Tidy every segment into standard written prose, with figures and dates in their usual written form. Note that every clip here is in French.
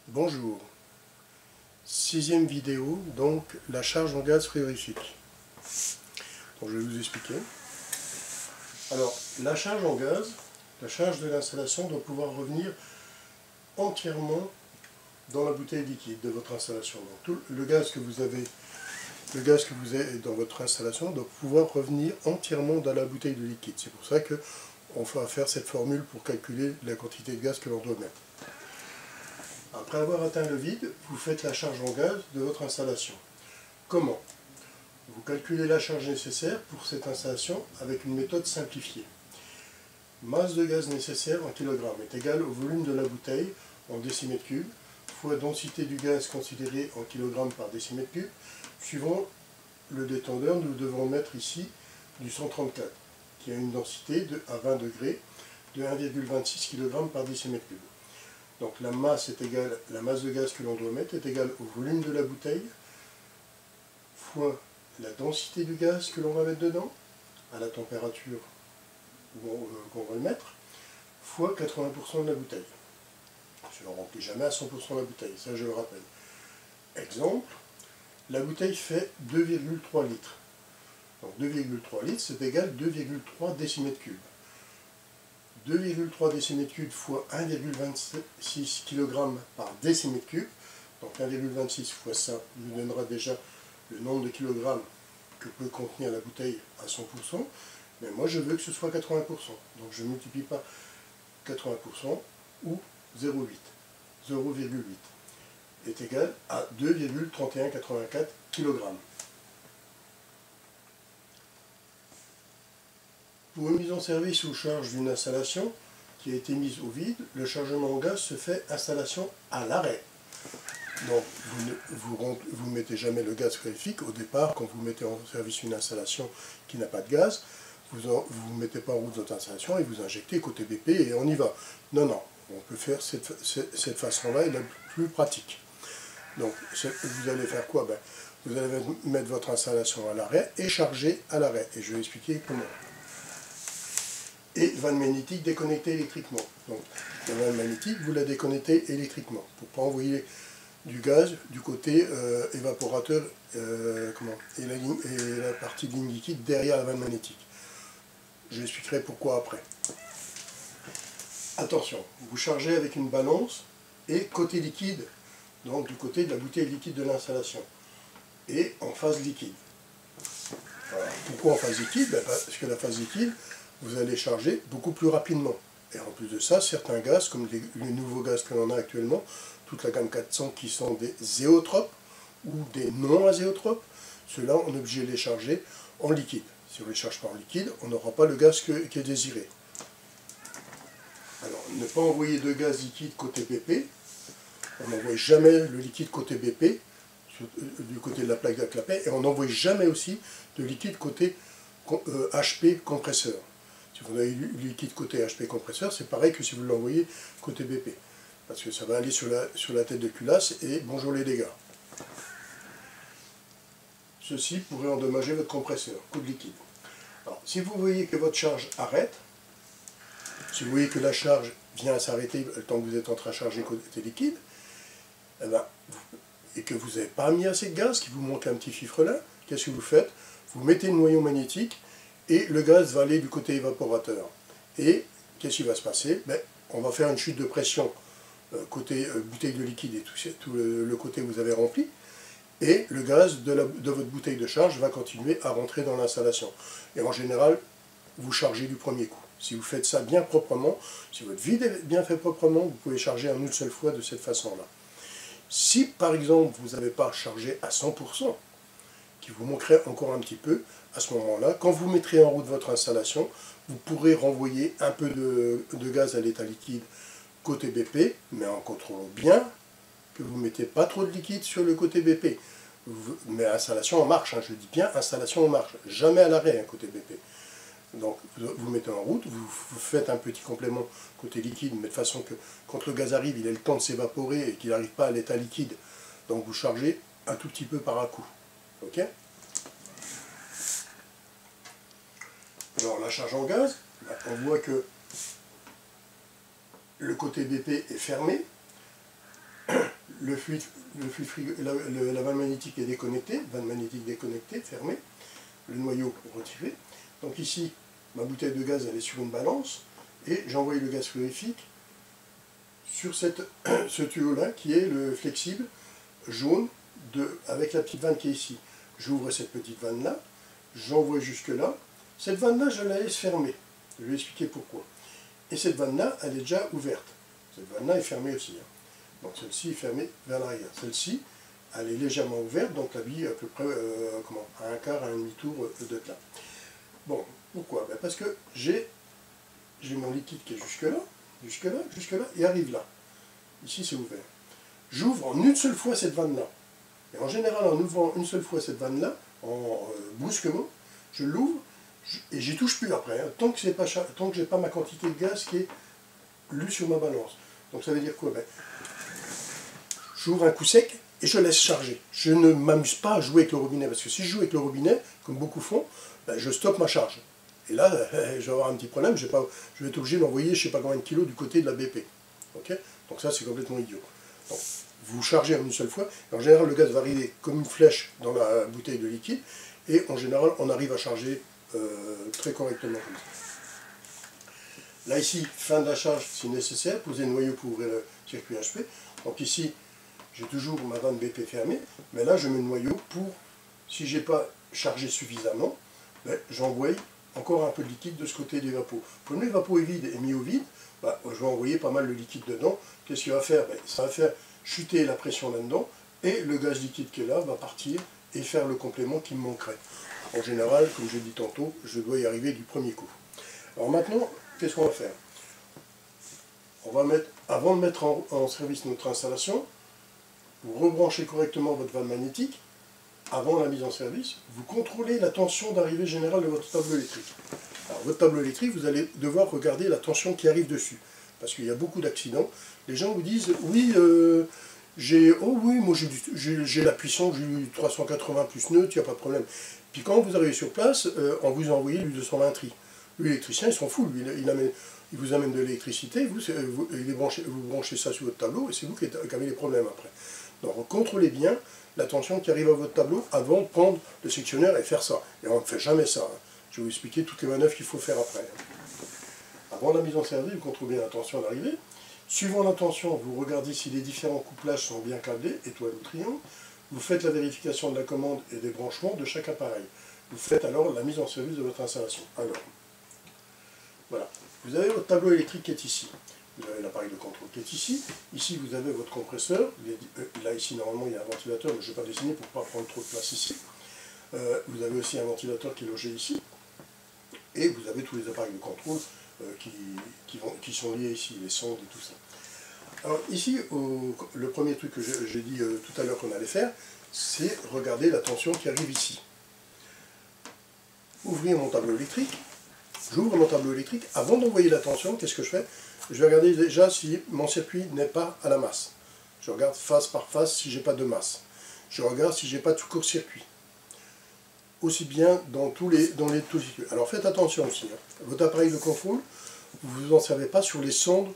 Bonjour, sixième vidéo, donc la charge en gaz frigorifique. Donc, je vais vous expliquer. Alors, la charge en gaz, la charge de l'installation doit pouvoir revenir entièrement dans la bouteille liquide de votre installation. Donc, tout le gaz que vous avez dans votre installation doit pouvoir revenir entièrement dans la bouteille de liquide. C'est pour ça qu'on va faire cette formule pour calculer la quantité de gaz que l'on doit mettre. Après avoir atteint le vide, vous faites la charge en gaz de votre installation. Comment? Vous calculez la charge nécessaire pour cette installation avec une méthode simplifiée. Masse de gaz nécessaire en kilogrammes est égale au volume de la bouteille en décimètres cubes fois densité du gaz considérée en kilogrammes par décimètre cube. Suivant le détendeur, nous devons mettre ici du 134 qui a une densité à 20 degrés de 1,26 kg par décimètre cube. Donc la masse de gaz que l'on doit mettre est égale au volume de la bouteille fois la densité du gaz que l'on va mettre dedans, à la température qu'on va le mettre, fois 80% de la bouteille. Je ne remplis jamais à 100% la bouteille, ça je le rappelle. Exemple, la bouteille fait 2,3 litres. Donc 2,3 litres, c'est égal à 2,3 décimètres cubes. 2,3 décimètres cubes fois 1,26 kg par décimètre cube. Donc 1,26 fois ça nous donnera déjà le nombre de kilogrammes que peut contenir la bouteille à 100%. Mais moi je veux que ce soit 80%. Donc je multiplie par 80% ou 0,8 est égal à 2,3184 kg. Pour une mise en service ou charge d'une installation qui a été mise au vide, le chargement en gaz se fait installation à l'arrêt. Donc vous ne mettez jamais le gaz frigorifique au départ quand vous mettez en service une installation qui n'a pas de gaz. Vous ne mettez pas en route votre installation et vous injectez côté BP et on y va. Non, non, on peut faire cette façon-là, est la plus pratique. Donc vous allez faire quoi? Vous allez mettre votre installation à l'arrêt et charger à l'arrêt. Et je vais expliquer comment. Et vanne magnétique déconnectée électriquement. Donc la vanne magnétique, vous la déconnectez électriquement pour ne pas envoyer du gaz du côté évaporateur et la partie de ligne liquide derrière la vanne magnétique. Je expliquerai pourquoi après. Attention, vous chargez avec une balance et côté liquide, donc du côté de la bouteille liquide de l'installation, et en phase liquide. Voilà. Pourquoi en phase liquide? Parce que la phase liquide, vous allez charger beaucoup plus rapidement. Et en plus de ça, certains gaz, comme les nouveaux gaz que l'on a actuellement, toute la gamme 400 qui sont des zéotropes ou des non-azéotropes, ceux-là, on est obligé de les charger en liquide. Si on ne les charge pas en liquide, on n'aura pas le gaz qui est désiré. Alors, ne pas envoyer de gaz liquide côté BP. On n'envoie jamais le liquide côté BP, du côté de la plaque de clapet, et on n'envoie jamais aussi de liquide côté HP compresseur. Si vous avez du liquide côté HP compresseur, c'est pareil que si vous l'envoyez côté BP. Parce que ça va aller sur la tête de culasse et bonjour les dégâts. Ceci pourrait endommager votre compresseur, coup de liquide. Alors, si vous voyez que votre charge arrête, si vous voyez que la charge vient à s'arrêter le temps que vous êtes en train de charger côté liquide, et que vous n'avez pas mis assez de gaz, qu'il vous manque un petit fifre là, qu'est-ce que vous faites? Vous mettez le noyau magnétique et le gaz va aller du côté évaporateur. Et qu'est-ce qui va se passer? On va faire une chute de pression côté bouteille de liquide et tout le côté que vous avez rempli. Et le gaz de votre bouteille de charge va continuer à rentrer dans l'installation. Et en général, vous chargez du premier coup. Si vous faites ça bien proprement, si votre vide est bien fait proprement, vous pouvez charger en une seule fois de cette façon-là. Si par exemple vous n'avez pas chargé à 100%, qu'il vous manquerait encore un petit peu, à ce moment-là, quand vous mettrez en route votre installation, vous pourrez renvoyer un peu de gaz à l'état liquide côté BP, mais en contrôlant bien que vous ne mettez pas trop de liquide sur le côté BP. Mais installation en marche, je dis bien installation en marche, jamais à l'arrêt côté BP. Donc vous mettez en route, vous faites un petit complément côté liquide, mais de façon que quand le gaz arrive, il ait le temps de s'évaporer et qu'il n'arrive pas à l'état liquide. Donc vous chargez un tout petit peu par à coup. Ok? Alors la charge en gaz, on voit que le côté BP est fermé. la vanne magnétique est déconnectée, vanne magnétique déconnectée, fermée, le noyau retiré. Donc ici, ma bouteille de gaz elle est sur une balance, et j'envoie le gaz frigorifique sur ce tuyau-là, qui est le flexible jaune, avec la petite vanne qui est ici. J'ouvre cette petite vanne-là, j'envoie jusque-là. Cette vanne-là, je la laisse fermée. Je vais expliquer pourquoi. Et cette vanne-là, elle est déjà ouverte. Cette vanne-là est fermée aussi. Donc celle-ci est fermée vers l'arrière. Celle-ci, elle est légèrement ouverte, donc la bille à peu près à un quart, à un demi-tour de là. Bon, pourquoi? Ben parce que j'ai mon liquide qui est jusque-là, jusque-là, et arrive là. Ici, c'est ouvert. J'ouvre en une seule fois cette vanne-là. Et en général, en ouvrant une seule fois cette vanne-là, brusquement, je l'ouvre, et j'y touche plus après, hein, tant que je n'ai pas ma quantité de gaz qui est lue sur ma balance. Donc ça veut dire quoi? Ben, j'ouvre un coup sec et je laisse charger. Je ne m'amuse pas à jouer avec le robinet, parce que si je joue avec le robinet, comme beaucoup font, ben, je stoppe ma charge. Et là, je vais avoir un petit problème, je vais être obligé d'envoyer je ne sais pas combien de kilos du côté de la BP. Okay, donc ça, c'est complètement idiot. Donc, vous chargez en une seule fois, et en général, le gaz va arriver comme une flèche dans la bouteille de liquide, et en général, on arrive à charger très correctement comme ça. Là, ici, fin de la charge si nécessaire, poser le noyau pour ouvrir le circuit HP. Donc ici, j'ai toujours ma vanne BP fermée, mais là, je mets le noyau pour, si je n'ai pas chargé suffisamment, ben, j'envoie encore un peu de liquide de ce côté des vapeaux. Comme le vapeau est vide et mis au vide, ben, je vais envoyer pas mal de liquide dedans. Qu'est-ce qu'il va faire? Ben, ça va faire chuter la pression là-dedans, et le gaz liquide qui est là va partir et faire le complément qui me manquerait. En général, comme je l'ai dit tantôt, je dois y arriver du premier coup. Alors maintenant, qu'est-ce qu'on va faire? On va mettre, avant de mettre en service notre installation, vous rebranchez correctement votre vanne magnétique. Avant la mise en service, vous contrôlez la tension d'arrivée générale de votre tableau électrique. Alors votre tableau électrique, vous allez devoir regarder la tension qui arrive dessus. Parce qu'il y a beaucoup d'accidents. Les gens vous disent, oui, moi j'ai la puissance, j'ai eu 380 plus neutre, il n'y a pas de problème. Puis quand vous arrivez sur place, on vous a envoyé du 220 tri. L'électricien, il s'en fout, lui, il vous amène de l'électricité, vous branchez ça sur votre tableau, et c'est vous qui avez les problèmes après. Donc contrôlez bien la tension qui arrive à votre tableau avant de prendre le sectionneur et faire ça. Et on ne fait jamais ça. Hein. Je vais vous expliquer toutes les manœuvres qu'il faut faire après. Avant la mise en service, vous contrôlez la tension d'arrivée. Suivant la tension, vous regardez si les différents couplages sont bien câblés, étoile ou triangle. Vous faites la vérification de la commande et des branchements de chaque appareil. Vous faites alors la mise en service de votre installation. Alors, voilà. Vous avez votre tableau électrique qui est ici. Vous avez l'appareil de contrôle qui est ici. Ici, vous avez votre compresseur. Là, ici, normalement, il y a un ventilateur, mais je ne vais pas dessiner pour ne pas prendre trop de place ici. Vous avez aussi un ventilateur qui est logé ici. Et vous avez tous les appareils de contrôle qui sont liés ici, les sondes et tout ça. Alors ici, le premier truc que j'ai dit tout à l'heure qu'on allait faire, c'est regarder la tension qui arrive ici. Ouvrir mon tableau électrique. J'ouvre mon tableau électrique. Avant d'envoyer la tension, qu'est-ce que je fais? Je vais regarder déjà si mon circuit n'est pas à la masse. Je regarde face par face si j'ai pas de masse. Je regarde si j'ai pas de court-circuit. Aussi bien dans tous les circuits. Alors faites attention aussi. Hein. Votre appareil de contrôle, vous ne vous en servez pas sur les sondes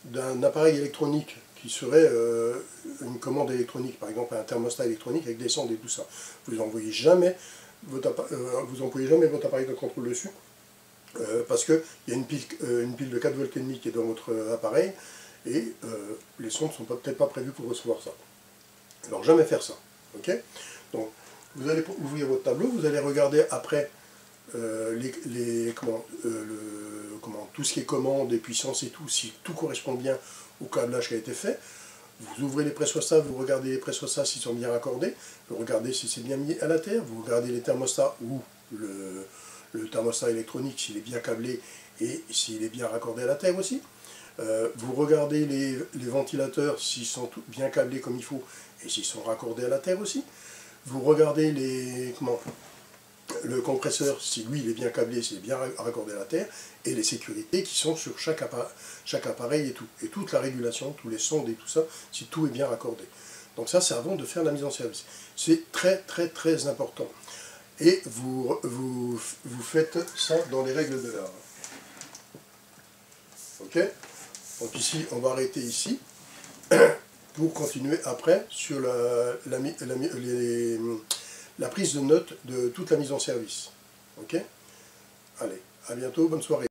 d'un appareil électronique qui serait une commande électronique, par exemple un thermostat électronique avec des sondes et tout ça. Vous n'employez jamais votre appareil de contrôle dessus. Parce qu'il y a une pile de 4,5 volts qui est dans votre appareil, et les sondes ne sont peut-être pas prévues pour recevoir ça. Alors jamais faire ça. Okay, donc vous allez ouvrir votre tableau, vous allez regarder après tout ce qui est commande et puissance et tout, si tout correspond bien au câblage qui a été fait. Vous ouvrez les pressostats, vous regardez les pressostats s'ils sont bien raccordés, vous regardez si c'est bien mis à la terre, vous regardez les thermostats ou le thermostat électronique s'il est bien câblé et s'il est bien raccordé à la terre aussi. Vous regardez les ventilateurs s'ils sont bien câblés comme il faut et s'ils sont raccordés à la terre aussi. Vous regardez le compresseur si lui il est bien câblé, s'il est bien raccordé à la terre, et les sécurités qui sont sur chaque appareil et tout. Et toute la régulation, tous les sondes et tout ça, si tout est bien raccordé. Donc ça c'est avant de faire la mise en service. C'est très très très important. Et vous faites ça dans les règles de l'art. Ok? Donc ici, on va arrêter ici pour continuer après sur la prise de notes de toute la mise en service. Ok? Allez, à bientôt, bonne soirée.